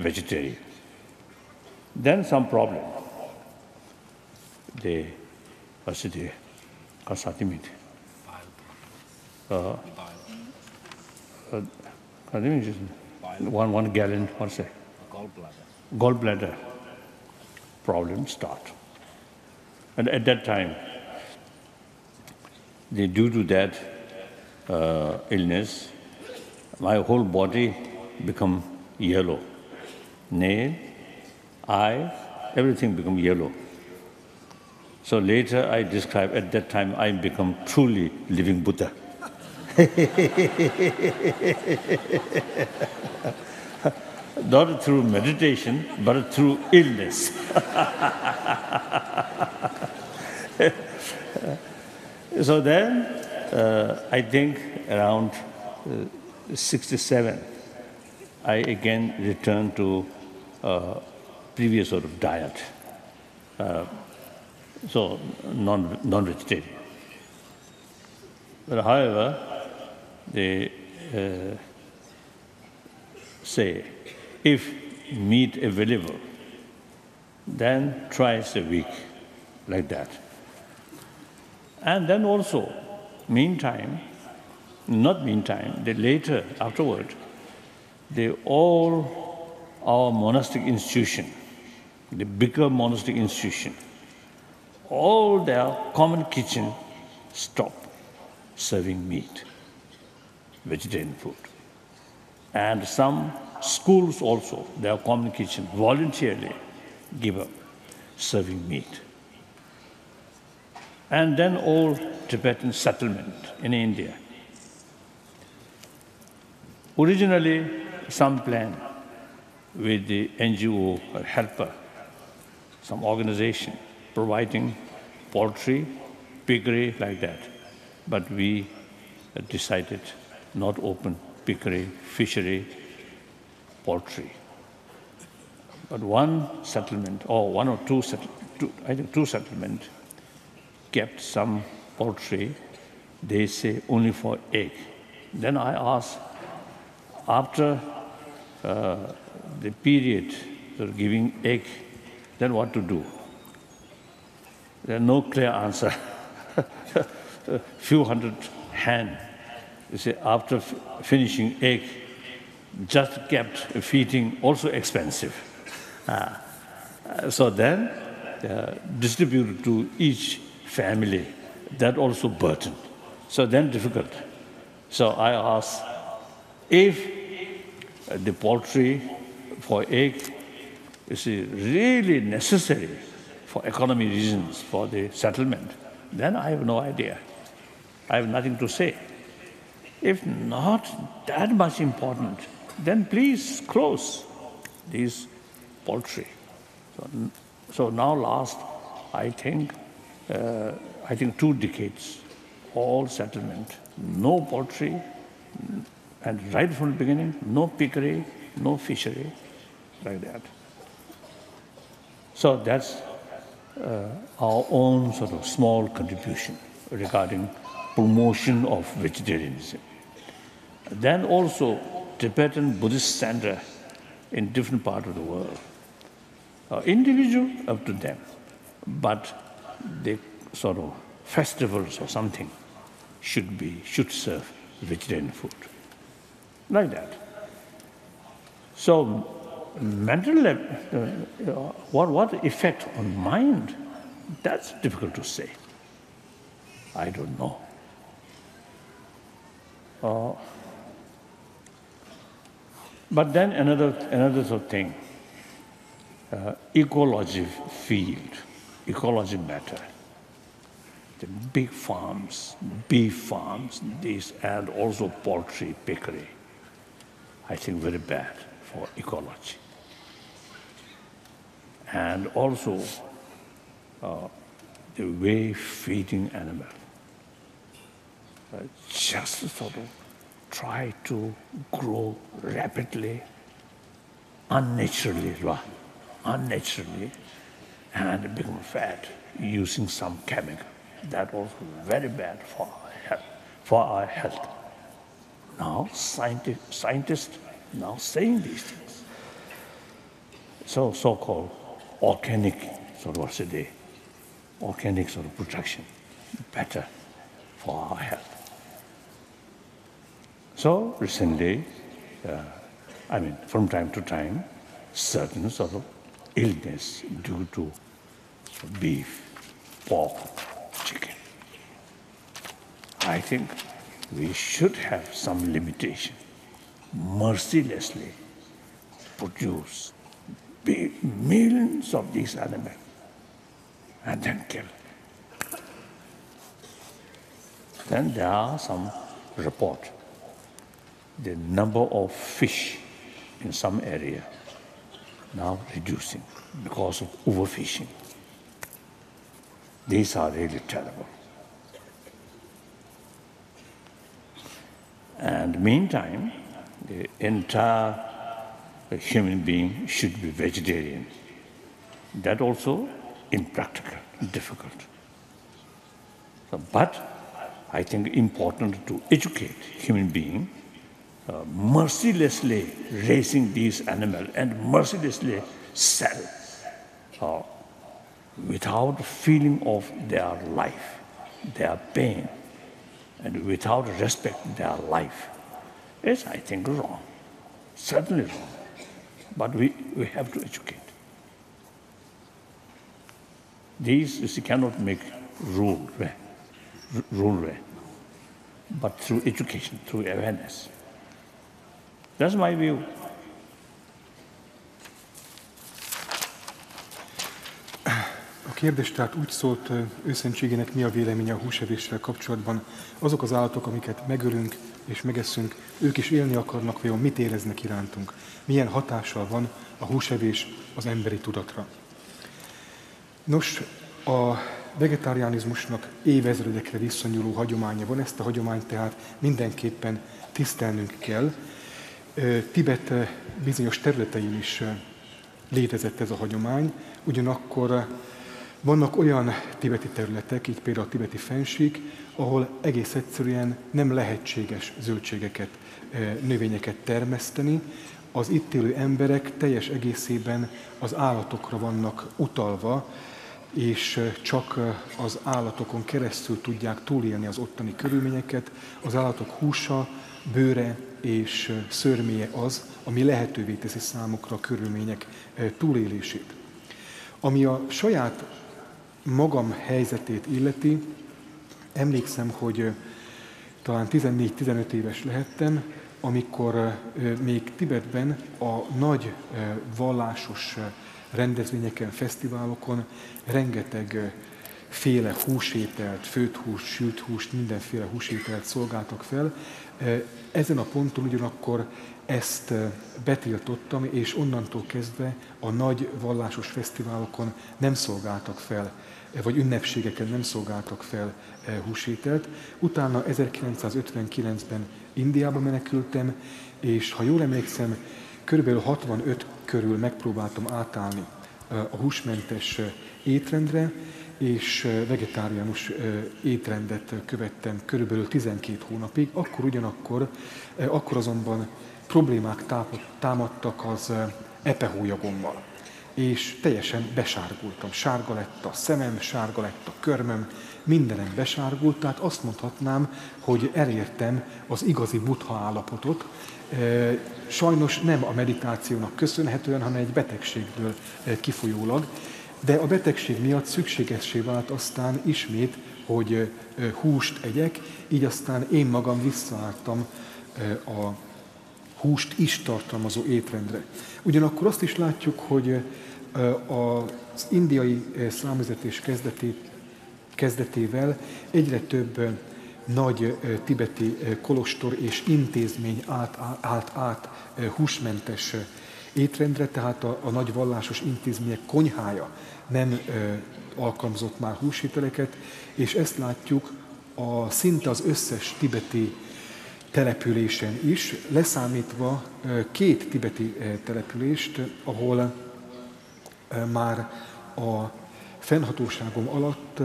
vegetarian. Then some problem. The asidi kasatimit. One gallon, what's that? Gallbladder problem start. And at that time, due to that illness, my whole body become yellow. Nail, eye, everything become yellow. So later I describe, at that time I become truly living Buddha. Not through meditation, but through illness. So then, I think around 67, I again returned to previous sort of diet. So non-vegetarian. But however, they say, if meat available, then twice a week, like that. And then also, later, afterward, all our monastic institution, the bigger monastic institution, all their common kitchen stop serving meat, vegetarian food. And some schools also, their common kitchen voluntarily give up serving meat. And then all Tibetan settlement in India. Originally, some plan with the NGO or helper, some organization providing poultry, piggery, like that. But we decided not open piggery, fishery, poultry. But one settlement, or one or two settlements, kept some poultry, they say only for egg. Then I asked, after the period of giving egg, then what to do? There's no clear answer. Few hundred hen, you say, after finishing egg, just kept feeding, also expensive. So then, distributed to each family, that also burden. So then difficult. So I asked, if the poultry for egg is really necessary for economy reasons, for the settlement, then I have no idea. I have nothing to say. If not that much important, then please close these poultry. So now last, I think 2 decades, all settlement, no poultry, and right from the beginning, no piggery, no fishery, like that. So that's our own sort of small contribution regarding promotion of vegetarianism. Then also Tibetan Buddhist center in different parts of the world. Individual, up to them, but the sort of festivals or something should serve vegetarian food, like that. So mental, what effect on mind? That's difficult to say. I don't know. But then another sort of thing, ecology field, ecology matter. The big farms, beef farms, these, and also poultry, piggery, I think very bad for ecology. And also the way feeding animal. Just sort of try to grow rapidly, unnaturally, and become fat using some chemical. That was very bad for our health. Now scientists now saying these things. so-called organic sort of organic sort of production, better for our health. So recently, from time to time, certain sort of illness due to beef, pork, chicken. I think we should have some limitation, mercilessly produce millions of these animals and then kill. Then there are some reports. The number of fish in some area now reducing because of overfishing. These are really terrible. And meantime, the entire human being should be vegetarian. That also impractical, difficult. But I think important to educate human being, mercilessly raising these animals and mercilessly sell without feeling of their life, their pain, and without respect their life is, I think, wrong. Certainly wrong. But we have to educate. These, you see, cannot make rule, but through education, through awareness. That's my view. A kérdés tehát úgy szólt őszentségének, mi a véleménye a húsevéssel kapcsolatban. Azok az állatok, amiket megölünk és megeszünk, ők is élni akarnak, vajon mit éreznek irántunk? Milyen hatással van a húsevés az emberi tudatra? Nos, a vegetáriánizmusnak évezredekre visszanyúló hagyománya van, ezt a hagyományt tehát mindenképpen tisztelnünk kell. Tibet bizonyos területein is létezett ez a hagyomány, ugyanakkor vannak olyan tibeti területek, így például a tibeti fennsík, ahol egész egyszerűen nem lehetséges zöldségeket, növényeket termeszteni. Az itt élő emberek teljes egészében az állatokra vannak utalva, és csak az állatokon keresztül tudják túlélni az ottani körülményeket. Az állatok húsa, bőre és szőrméje az, ami lehetővé teszi számukra a körülmények túlélését. Ami a saját magam helyzetét illeti, emlékszem, hogy talán 14-15 éves lehettem, amikor még Tibetben a nagy vallásos rendezvényeken, fesztiválokon rengeteg féle húsételt, főtt húst, sült húst, mindenféle húsételt szolgáltak fel. Ezen a ponton ugyanakkor ezt betiltottam, és onnantól kezdve a nagy vallásos fesztiválokon nem szolgáltak fel, vagy ünnepségeken nem szolgáltak fel húsételt. Utána 1959-ben Indiába menekültem, és ha jól emlékszem, körülbelül 65 körül megpróbáltam átállni a húsmentes étrendre, és vegetáriánus étrendet követtem körülbelül 12 hónapig. Akkor azonban problémák támadtak az epehólyagommal, és teljesen besárgultam. Sárga lett a szemem, sárga lett a körmöm, mindenem besárgult, tehát azt mondhatnám, hogy elértem az igazi buddha állapotot. Sajnos nem a meditációnak köszönhetően, hanem egy betegségből kifolyólag, de a betegség miatt szükségessé vált aztán ismét, hogy húst egyek, így aztán én magam visszaálltam a húst is tartalmazó étrendre. Ugyanakkor azt is látjuk, hogy az indiai számüzetés kezdetével egyre több nagy tibeti kolostor és intézmény állt át húsmentes étrendre, tehát a nagy vallásos intézmények konyhája nem alkalmazott már húsételeket, és ezt látjuk szinte az összes tibeti településen is, leszámítva 2 tibeti települést, ahol már a fennhatóságom alatt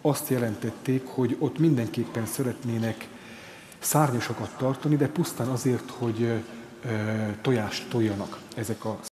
azt jelentették, hogy ott mindenképpen szeretnének szárnyasokat tartani, de pusztán azért, hogy tojást toljanak ezek a